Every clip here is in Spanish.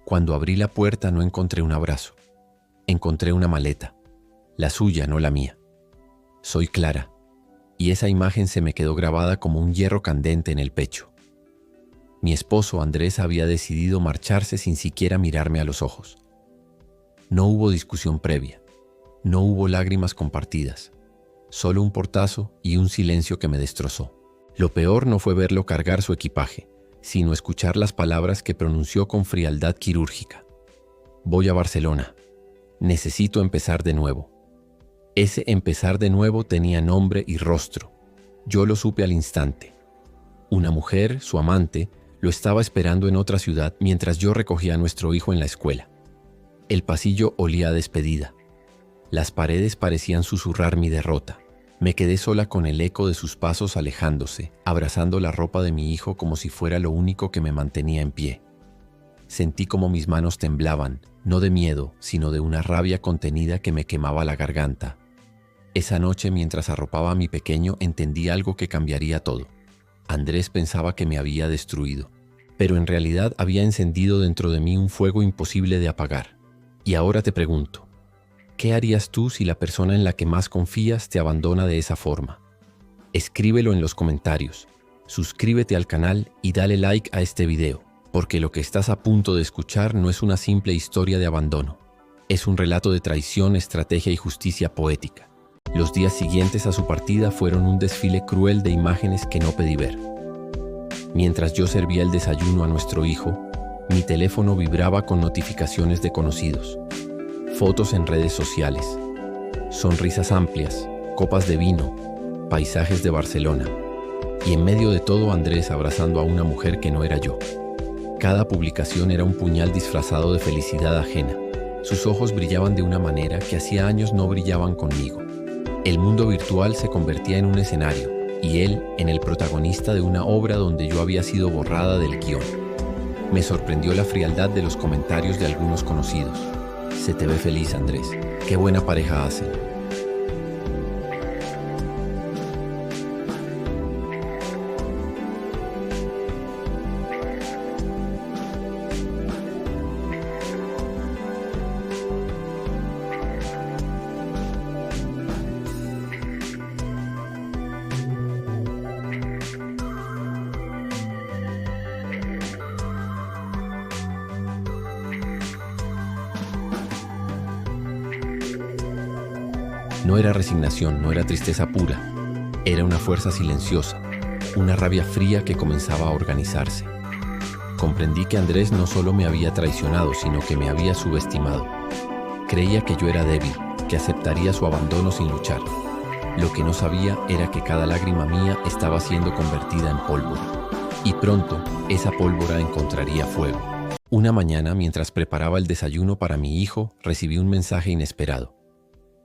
Cuando abrí la puerta no encontré un abrazo. Encontré una maleta. La suya, no la mía. Soy Clara. Y esa imagen se me quedó grabada como un hierro candente en el pecho. Mi esposo Andrés había decidido marcharse sin siquiera mirarme a los ojos. No hubo discusión previa. No hubo lágrimas compartidas. Solo un portazo y un silencio que me destrozó. Lo peor no fue verlo cargar su equipaje, sino escuchar las palabras que pronunció con frialdad quirúrgica. Voy a Barcelona. Necesito empezar de nuevo. Ese empezar de nuevo tenía nombre y rostro. Yo lo supe al instante. Una mujer, su amante, lo estaba esperando en otra ciudad mientras yo recogía a nuestro hijo en la escuela. El pasillo olía a despedida. Las paredes parecían susurrar mi derrota. Me quedé sola con el eco de sus pasos alejándose, abrazando la ropa de mi hijo como si fuera lo único que me mantenía en pie. Sentí como mis manos temblaban, no de miedo, sino de una rabia contenida que me quemaba la garganta. Esa noche, mientras arropaba a mi pequeño, entendí algo que cambiaría todo. Andrés pensaba que me había destruido, pero en realidad había encendido dentro de mí un fuego imposible de apagar. Y ahora te pregunto, ¿qué harías tú si la persona en la que más confías te abandona de esa forma? Escríbelo en los comentarios, suscríbete al canal y dale like a este video, porque lo que estás a punto de escuchar no es una simple historia de abandono. Es un relato de traición, estrategia y justicia poética. Los días siguientes a su partida fueron un desfile cruel de imágenes que no pedí ver. Mientras yo servía el desayuno a nuestro hijo, mi teléfono vibraba con notificaciones de conocidos. Fotos en redes sociales, sonrisas amplias, copas de vino, paisajes de Barcelona. Y en medio de todo Andrés abrazando a una mujer que no era yo. Cada publicación era un puñal disfrazado de felicidad ajena. Sus ojos brillaban de una manera que hacía años no brillaban conmigo. El mundo virtual se convertía en un escenario, y él en el protagonista de una obra donde yo había sido borrada del guión. Me sorprendió la frialdad de los comentarios de algunos conocidos. Se te ve feliz, Andrés. Qué buena pareja hacen. No era resignación, no era tristeza pura. Era una fuerza silenciosa, una rabia fría que comenzaba a organizarse. Comprendí que Andrés no solo me había traicionado, sino que me había subestimado. Creía que yo era débil, que aceptaría su abandono sin luchar. Lo que no sabía era que cada lágrima mía estaba siendo convertida en pólvora. Y pronto, esa pólvora encontraría fuego. Una mañana, mientras preparaba el desayuno para mi hijo, recibí un mensaje inesperado.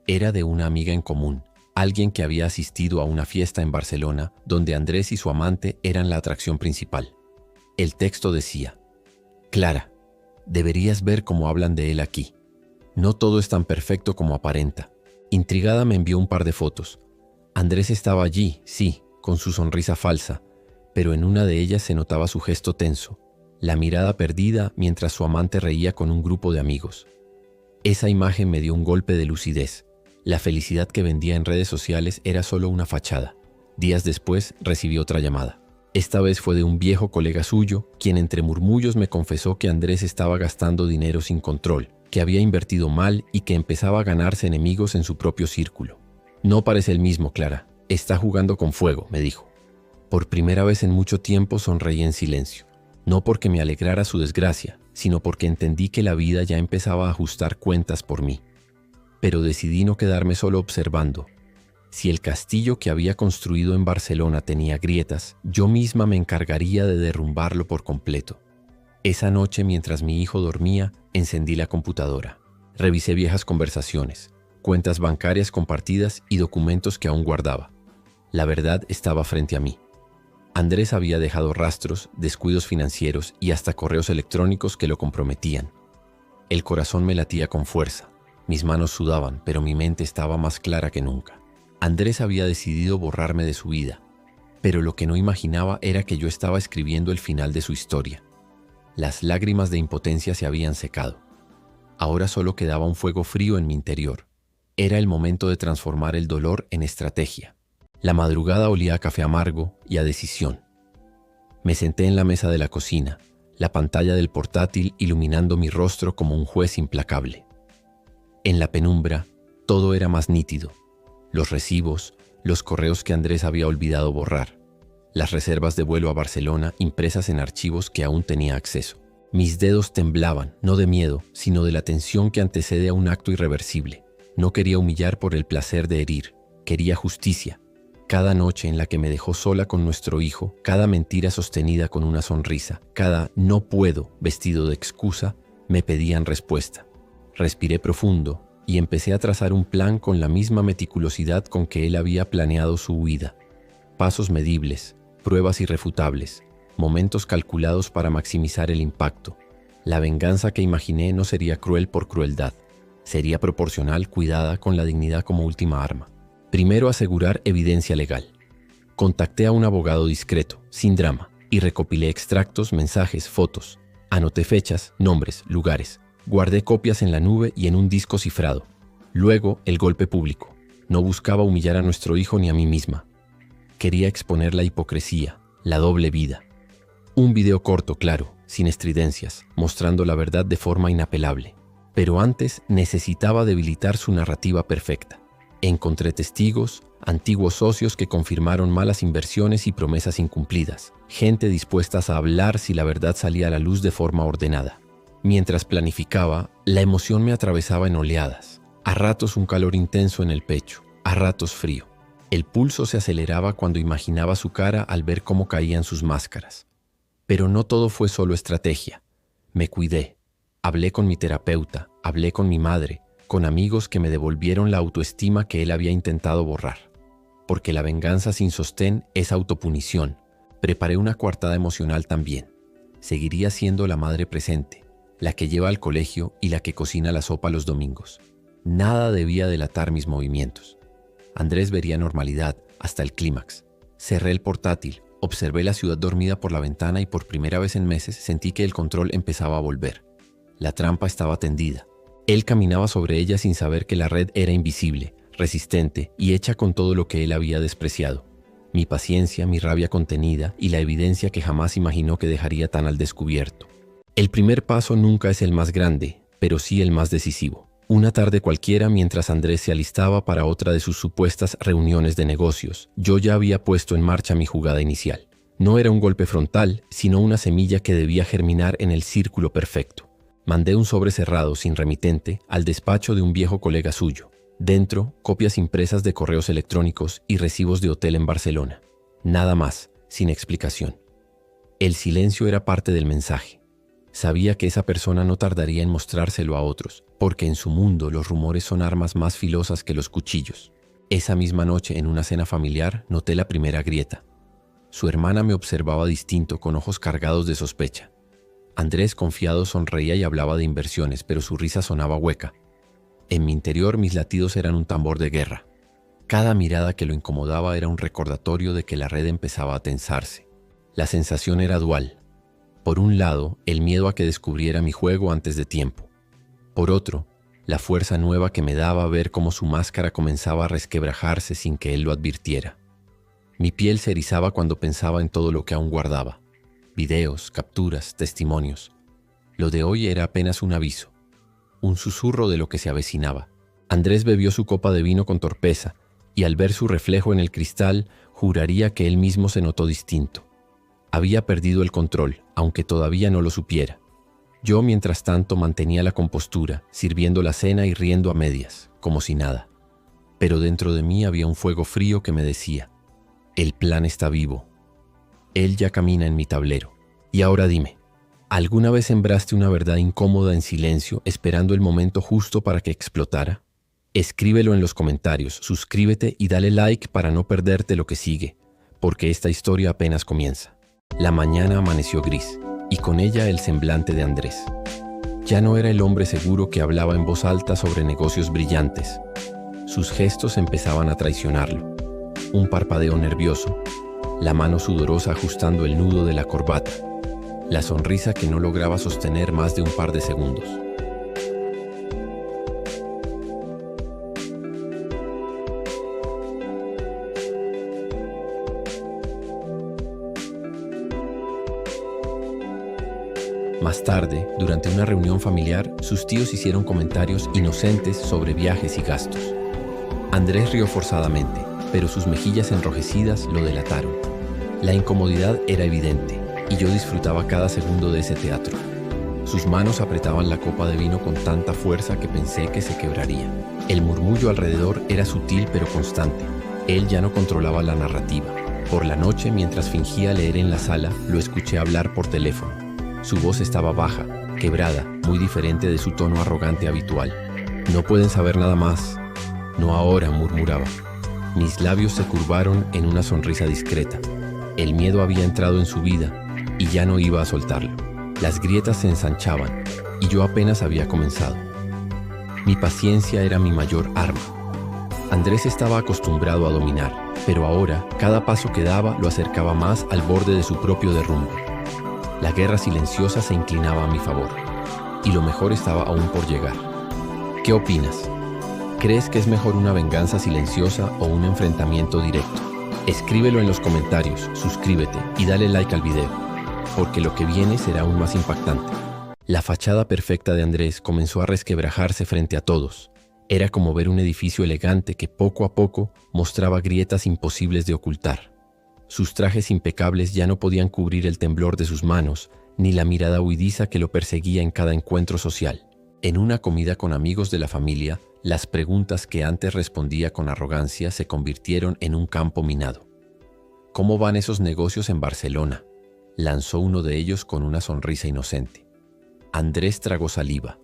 Era de una amiga en común, alguien que había asistido a una fiesta en Barcelona donde Andrés y su amante eran la atracción principal. El texto decía: Clara, deberías ver cómo hablan de él aquí. No todo es tan perfecto como aparenta. Intrigada me envió un par de fotos. Andrés estaba allí, sí, con su sonrisa falsa, pero en una de ellas se notaba su gesto tenso, la mirada perdida mientras su amante reía con un grupo de amigos. Esa imagen me dio un golpe de lucidez. La felicidad que vendía en redes sociales era solo una fachada. Días después recibí otra llamada. Esta vez fue de un viejo colega suyo, quien entre murmullos me confesó que Andrés estaba gastando dinero sin control, que había invertido mal y que empezaba a ganarse enemigos en su propio círculo. No parece el mismo, Clara. Está jugando con fuego, me dijo. Por primera vez en mucho tiempo sonreí en silencio. No porque me alegrara su desgracia, sino porque entendí que la vida ya empezaba a ajustar cuentas por mí. Pero decidí no quedarme solo observando. Si el castillo que había construido en Barcelona tenía grietas, yo misma me encargaría de derrumbarlo por completo. Esa noche, mientras mi hijo dormía, encendí la computadora. Revisé viejas conversaciones, cuentas bancarias compartidas y documentos que aún guardaba. La verdad estaba frente a mí. Andrés había dejado rastros, descuidos financieros y hasta correos electrónicos que lo comprometían. El corazón me latía con fuerza. Mis manos sudaban, pero mi mente estaba más clara que nunca. Andrés había decidido borrarme de su vida, pero lo que no imaginaba era que yo estaba escribiendo el final de su historia. Las lágrimas de impotencia se habían secado. Ahora solo quedaba un fuego frío en mi interior. Era el momento de transformar el dolor en estrategia. La madrugada olía a café amargo y a decisión. Me senté en la mesa de la cocina, la pantalla del portátil iluminando mi rostro como un juez implacable. En la penumbra, todo era más nítido. Los recibos, los correos que Andrés había olvidado borrar, las reservas de vuelo a Barcelona impresas en archivos que aún tenía acceso. Mis dedos temblaban, no de miedo, sino de la tensión que antecede a un acto irreversible. No quería humillar por el placer de herir, quería justicia. Cada noche en la que me dejó sola con nuestro hijo, cada mentira sostenida con una sonrisa, cada no puedo vestido de excusa, me pedían respuesta. Respiré profundo y empecé a trazar un plan con la misma meticulosidad con que él había planeado su huida. Pasos medibles, pruebas irrefutables, momentos calculados para maximizar el impacto. La venganza que imaginé no sería cruel por crueldad, sería proporcional, cuidada, con la dignidad como última arma. Primero, asegurar evidencia legal. Contacté a un abogado discreto, sin drama, y recopilé extractos, mensajes, fotos. Anoté fechas, nombres, lugares. Guardé copias en la nube y en un disco cifrado. Luego, el golpe público. No buscaba humillar a nuestro hijo ni a mí misma. Quería exponer la hipocresía, la doble vida. Un video corto, claro, sin estridencias, mostrando la verdad de forma inapelable. Pero antes necesitaba debilitar su narrativa perfecta. Encontré testigos, antiguos socios que confirmaron malas inversiones y promesas incumplidas, gente dispuesta a hablar si la verdad salía a la luz de forma ordenada. Mientras planificaba, la emoción me atravesaba en oleadas, a ratos un calor intenso en el pecho, a ratos frío. El pulso se aceleraba cuando imaginaba su cara al ver cómo caían sus máscaras. Pero no todo fue solo estrategia. Me cuidé. Hablé con mi terapeuta, hablé con mi madre, con amigos que me devolvieron la autoestima que él había intentado borrar. Porque la venganza sin sostén es autopunición. Preparé una coartada emocional también. Seguiría siendo la madre presente, la que lleva al colegio y la que cocina la sopa los domingos. Nada debía delatar mis movimientos. Andrés vería normalidad hasta el clímax. Cerré el portátil, observé la ciudad dormida por la ventana y por primera vez en meses sentí que el control empezaba a volver. La trampa estaba tendida. Él caminaba sobre ella sin saber que la red era invisible, resistente y hecha con todo lo que él había despreciado. Mi paciencia, mi rabia contenida y la evidencia que jamás imaginó que dejaría tan al descubierto. El primer paso nunca es el más grande, pero sí el más decisivo. Una tarde cualquiera, mientras Andrés se alistaba para otra de sus supuestas reuniones de negocios, yo ya había puesto en marcha mi jugada inicial. No era un golpe frontal, sino una semilla que debía germinar en el círculo perfecto. Mandé un sobre cerrado sin remitente al despacho de un viejo colega suyo. Dentro, copias impresas de correos electrónicos y recibos de hotel en Barcelona. Nada más, sin explicación. El silencio era parte del mensaje. Sabía que esa persona no tardaría en mostrárselo a otros, porque en su mundo los rumores son armas más filosas que los cuchillos. Esa misma noche, en una cena familiar, noté la primera grieta. Su hermana me observaba distinto, con ojos cargados de sospecha. Andrés, confiado, sonreía y hablaba de inversiones, pero su risa sonaba hueca. En mi interior, mis latidos eran un tambor de guerra. Cada mirada que lo incomodaba era un recordatorio de que la red empezaba a tensarse. La sensación era dual. Por un lado, el miedo a que descubriera mi juego antes de tiempo. Por otro, la fuerza nueva que me daba ver cómo su máscara comenzaba a resquebrajarse sin que él lo advirtiera. Mi piel se erizaba cuando pensaba en todo lo que aún guardaba. Videos, capturas, testimonios. Lo de hoy era apenas un aviso, un susurro de lo que se avecinaba. Andrés bebió su copa de vino con torpeza y al ver su reflejo en el cristal, juraría que él mismo se notó distinto. Había perdido el control, aunque todavía no lo supiera. Yo, mientras tanto, mantenía la compostura, sirviendo la cena y riendo a medias, como si nada. Pero dentro de mí había un fuego frío que me decía: el plan está vivo. Él ya camina en mi tablero. Y ahora dime, ¿alguna vez sembraste una verdad incómoda en silencio, esperando el momento justo para que explotara? Escríbelo en los comentarios, suscríbete y dale like para no perderte lo que sigue, porque esta historia apenas comienza. La mañana amaneció gris, y con ella el semblante de Andrés. Ya no era el hombre seguro que hablaba en voz alta sobre negocios brillantes. Sus gestos empezaban a traicionarlo. Un parpadeo nervioso, la mano sudorosa ajustando el nudo de la corbata. la sonrisa que no lograba sostener más de un par de segundos. Más tarde, durante una reunión familiar, sus tíos hicieron comentarios inocentes sobre viajes y gastos. Andrés rió forzadamente, pero sus mejillas enrojecidas lo delataron. La incomodidad era evidente, y yo disfrutaba cada segundo de ese teatro. Sus manos apretaban la copa de vino con tanta fuerza que pensé que se quebraría. El murmullo alrededor era sutil pero constante. Él ya no controlaba la narrativa. Por la noche, mientras fingía leer en la sala, lo escuché hablar por teléfono. Su voz estaba baja, quebrada, muy diferente de su tono arrogante habitual. «No pueden saber nada más». «No ahora», murmuraba. Mis labios se curvaron en una sonrisa discreta. El miedo había entrado en su vida y ya no iba a soltarlo. Las grietas se ensanchaban y yo apenas había comenzado. Mi paciencia era mi mayor arma. Andrés estaba acostumbrado a dominar, pero ahora cada paso que daba lo acercaba más al borde de su propio derrumbe. La guerra silenciosa se inclinaba a mi favor, y lo mejor estaba aún por llegar. ¿Qué opinas? ¿Crees que es mejor una venganza silenciosa o un enfrentamiento directo? Escríbelo en los comentarios, suscríbete y dale like al video, porque lo que viene será aún más impactante. La fachada perfecta de Andrés comenzó a resquebrajarse frente a todos. Era como ver un edificio elegante que poco a poco mostraba grietas imposibles de ocultar. Sus trajes impecables ya no podían cubrir el temblor de sus manos, ni la mirada huidiza que lo perseguía en cada encuentro social. En una comida con amigos de la familia, las preguntas que antes respondía con arrogancia se convirtieron en un campo minado. ¿Cómo van esos negocios en Barcelona?, lanzó uno de ellos con una sonrisa inocente. Andrés tragó saliva,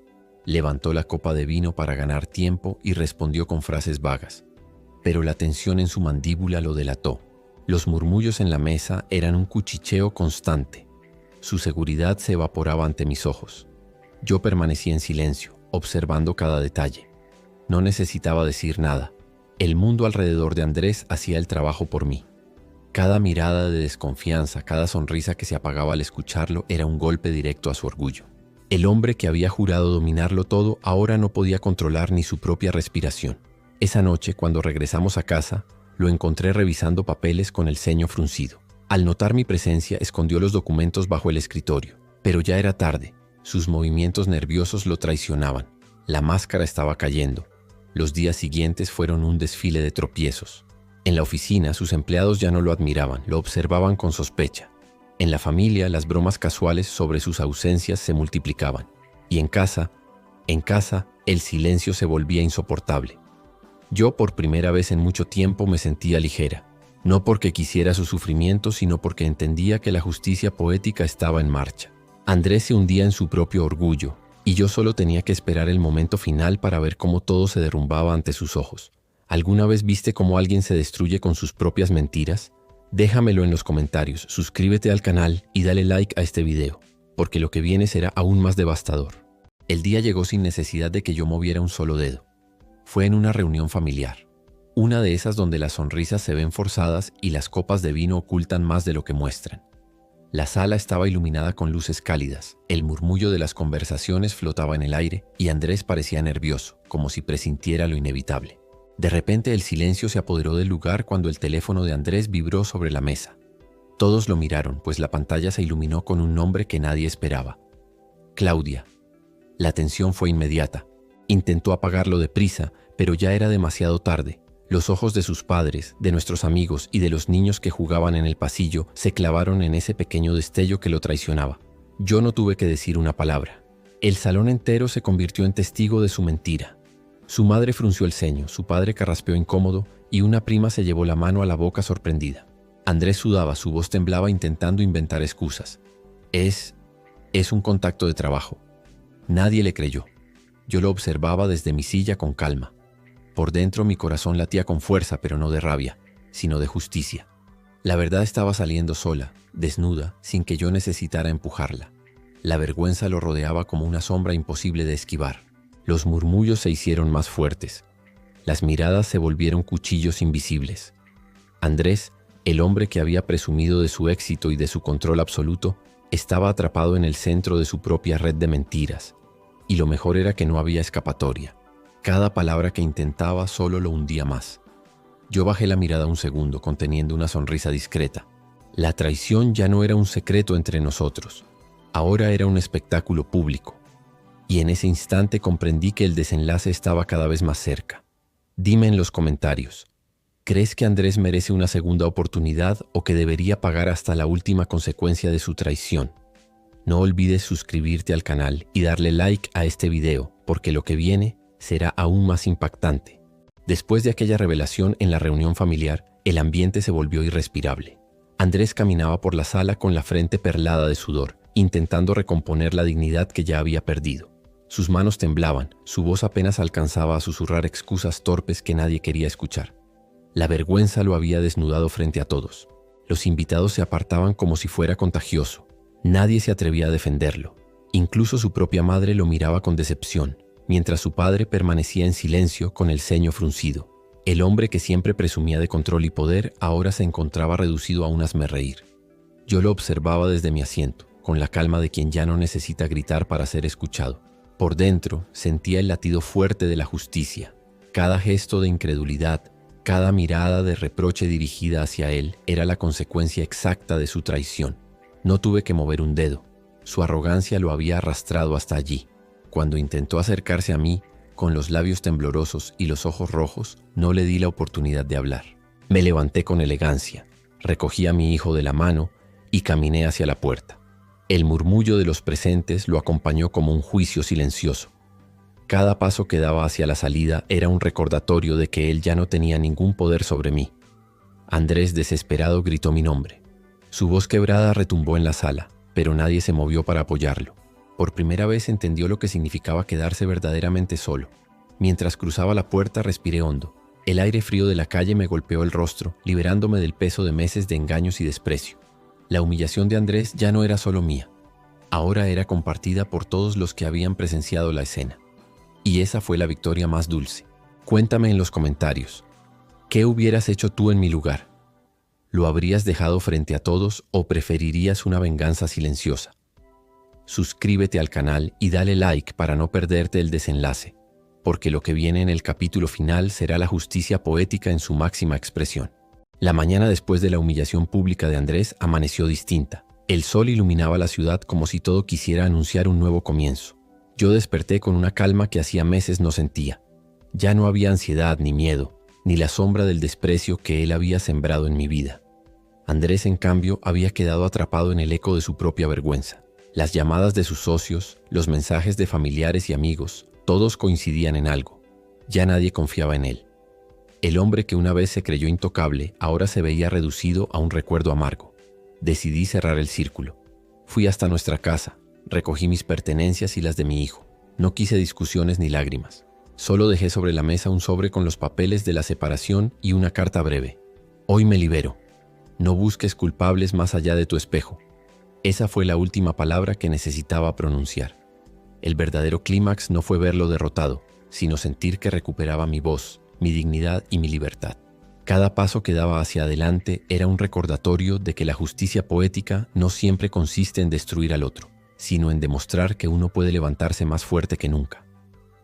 levantó la copa de vino para ganar tiempo y respondió con frases vagas. Pero la tensión en su mandíbula lo delató. Los murmullos en la mesa eran un cuchicheo constante. Su seguridad se evaporaba ante mis ojos. Yo permanecí en silencio, observando cada detalle. No necesitaba decir nada. El mundo alrededor de Andrés hacía el trabajo por mí. Cada mirada de desconfianza, cada sonrisa que se apagaba al escucharlo era un golpe directo a su orgullo. El hombre que había jurado dominarlo todo ahora no podía controlar ni su propia respiración. Esa noche, cuando regresamos a casa, lo encontré revisando papeles con el ceño fruncido. Al notar mi presencia, escondió los documentos bajo el escritorio. Pero ya era tarde. Sus movimientos nerviosos lo traicionaban. La máscara estaba cayendo. Los días siguientes fueron un desfile de tropiezos. En la oficina, sus empleados ya no lo admiraban, lo observaban con sospecha. En la familia, las bromas casuales sobre sus ausencias se multiplicaban. Y en casa, el silencio se volvía insoportable. Yo, por primera vez en mucho tiempo, me sentía ligera. No porque quisiera su sufrimiento, sino porque entendía que la justicia poética estaba en marcha. Andrés se hundía en su propio orgullo, y yo solo tenía que esperar el momento final para ver cómo todo se derrumbaba ante sus ojos. ¿Alguna vez viste cómo alguien se destruye con sus propias mentiras? Déjamelo en los comentarios, suscríbete al canal y dale like a este video, porque lo que viene será aún más devastador. El día llegó sin necesidad de que yo moviera un solo dedo. Fue en una reunión familiar. Una de esas donde las sonrisas se ven forzadas y las copas de vino ocultan más de lo que muestran. La sala estaba iluminada con luces cálidas, el murmullo de las conversaciones flotaba en el aire y Andrés parecía nervioso, como si presintiera lo inevitable. De repente el silencio se apoderó del lugar cuando el teléfono de Andrés vibró sobre la mesa. Todos lo miraron, pues la pantalla se iluminó con un nombre que nadie esperaba. Claudia. La tensión fue inmediata. Intentó apagarlo deprisa, pero ya era demasiado tarde. Los ojos de sus padres, de nuestros amigos y de los niños que jugaban en el pasillo se clavaron en ese pequeño destello que lo traicionaba. Yo no tuve que decir una palabra. El salón entero se convirtió en testigo de su mentira. Su madre frunció el ceño, su padre carraspeó incómodo y una prima se llevó la mano a la boca sorprendida. Andrés sudaba, su voz temblaba intentando inventar excusas. Es un contacto de trabajo. Nadie le creyó. Yo lo observaba desde mi silla con calma. Por dentro mi corazón latía con fuerza, pero no de rabia, sino de justicia. La verdad estaba saliendo sola, desnuda, sin que yo necesitara empujarla. La vergüenza lo rodeaba como una sombra imposible de esquivar. Los murmullos se hicieron más fuertes. Las miradas se volvieron cuchillos invisibles. Andrés, el hombre que había presumido de su éxito y de su control absoluto, Estaba atrapado en el centro de su propia red de mentiras, y lo mejor era que no había escapatoria. Cada palabra que intentaba solo lo hundía más. Yo bajé la mirada un segundo, conteniendo una sonrisa discreta. La traición ya no era un secreto entre nosotros, ahora era un espectáculo público. Y en ese instante comprendí que el desenlace estaba cada vez más cerca. Dime en los comentarios, ¿crees que Andrés merece una segunda oportunidad o que debería pagar hasta la última consecuencia de su traición? No olvides suscribirte al canal y darle like a este video, porque lo que viene será aún más impactante. Después de aquella revelación en la reunión familiar, el ambiente se volvió irrespirable. Andrés caminaba por la sala con la frente perlada de sudor, intentando recomponer la dignidad que ya había perdido. Sus manos temblaban, su voz apenas alcanzaba a susurrar excusas torpes que nadie quería escuchar. La vergüenza lo había desnudado frente a todos. Los invitados se apartaban como si fuera contagioso. Nadie se atrevía a defenderlo. Incluso su propia madre lo miraba con decepción, mientras su padre permanecía en silencio con el ceño fruncido. El hombre que siempre presumía de control y poder ahora se encontraba reducido a un hazmerreír. Yo lo observaba desde mi asiento, con la calma de quien ya no necesita gritar para ser escuchado. Por dentro sentía el latido fuerte de la justicia. Cada gesto de incredulidad, cada mirada de reproche dirigida hacia él era la consecuencia exacta de su traición. No tuve que mover un dedo. Su arrogancia lo había arrastrado hasta allí. Cuando intentó acercarse a mí, con los labios temblorosos y los ojos rojos, no le di la oportunidad de hablar. Me levanté con elegancia, recogí a mi hijo de la mano y caminé hacia la puerta. El murmullo de los presentes lo acompañó como un juicio silencioso. Cada paso que daba hacia la salida era un recordatorio de que él ya no tenía ningún poder sobre mí. Andrés, desesperado, gritó mi nombre. Su voz quebrada retumbó en la sala, pero nadie se movió para apoyarlo. Por primera vez entendió lo que significaba quedarse verdaderamente solo. Mientras cruzaba la puerta respiré hondo. El aire frío de la calle me golpeó el rostro, liberándome del peso de meses de engaños y desprecio. La humillación de Andrés ya no era solo mía. Ahora era compartida por todos los que habían presenciado la escena. Y esa fue la victoria más dulce. Cuéntame en los comentarios, ¿qué hubieras hecho tú en mi lugar? ¿Lo habrías dejado frente a todos o preferirías una venganza silenciosa? Suscríbete al canal y dale like para no perderte el desenlace, porque lo que viene en el capítulo final será la justicia poética en su máxima expresión. La mañana después de la humillación pública de Andrés amaneció distinta. El sol iluminaba la ciudad como si todo quisiera anunciar un nuevo comienzo. Yo desperté con una calma que hacía meses no sentía. Ya no había ansiedad ni miedo, ni la sombra del desprecio que él había sembrado en mi vida. Andrés, en cambio, había quedado atrapado en el eco de su propia vergüenza. Las llamadas de sus socios, los mensajes de familiares y amigos, todos coincidían en algo. Ya nadie confiaba en él. El hombre que una vez se creyó intocable, ahora se veía reducido a un recuerdo amargo. Decidí cerrar el círculo. Fui hasta nuestra casa, recogí mis pertenencias y las de mi hijo. No quise discusiones ni lágrimas. Solo dejé sobre la mesa un sobre con los papeles de la separación y una carta breve. Hoy me libero. No busques culpables más allá de tu espejo. Esa fue la última palabra que necesitaba pronunciar. El verdadero clímax no fue verlo derrotado, sino sentir que recuperaba mi voz, mi dignidad y mi libertad. Cada paso que daba hacia adelante era un recordatorio de que la justicia poética no siempre consiste en destruir al otro, sino en demostrar que uno puede levantarse más fuerte que nunca.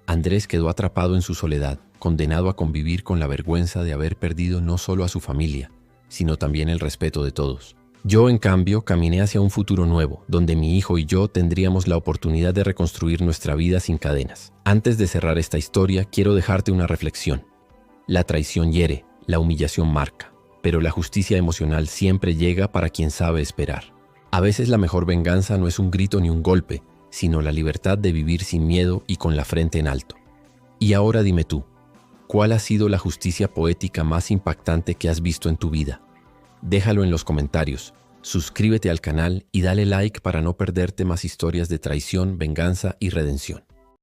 Andrés quedó atrapado en su soledad, condenado a convivir con la vergüenza de haber perdido no solo a su familia, sino también el respeto de todos. Yo, en cambio, caminé hacia un futuro nuevo, donde mi hijo y yo tendríamos la oportunidad de reconstruir nuestra vida sin cadenas. Antes de cerrar esta historia, quiero dejarte una reflexión. La traición hiere, la humillación marca, pero la justicia emocional siempre llega para quien sabe esperar. A veces la mejor venganza no es un grito ni un golpe, sino la libertad de vivir sin miedo y con la frente en alto. Y ahora dime tú, ¿cuál ha sido la justicia poética más impactante que has visto en tu vida? Déjalo en los comentarios, suscríbete al canal y dale like para no perderte más historias de traición, venganza y redención.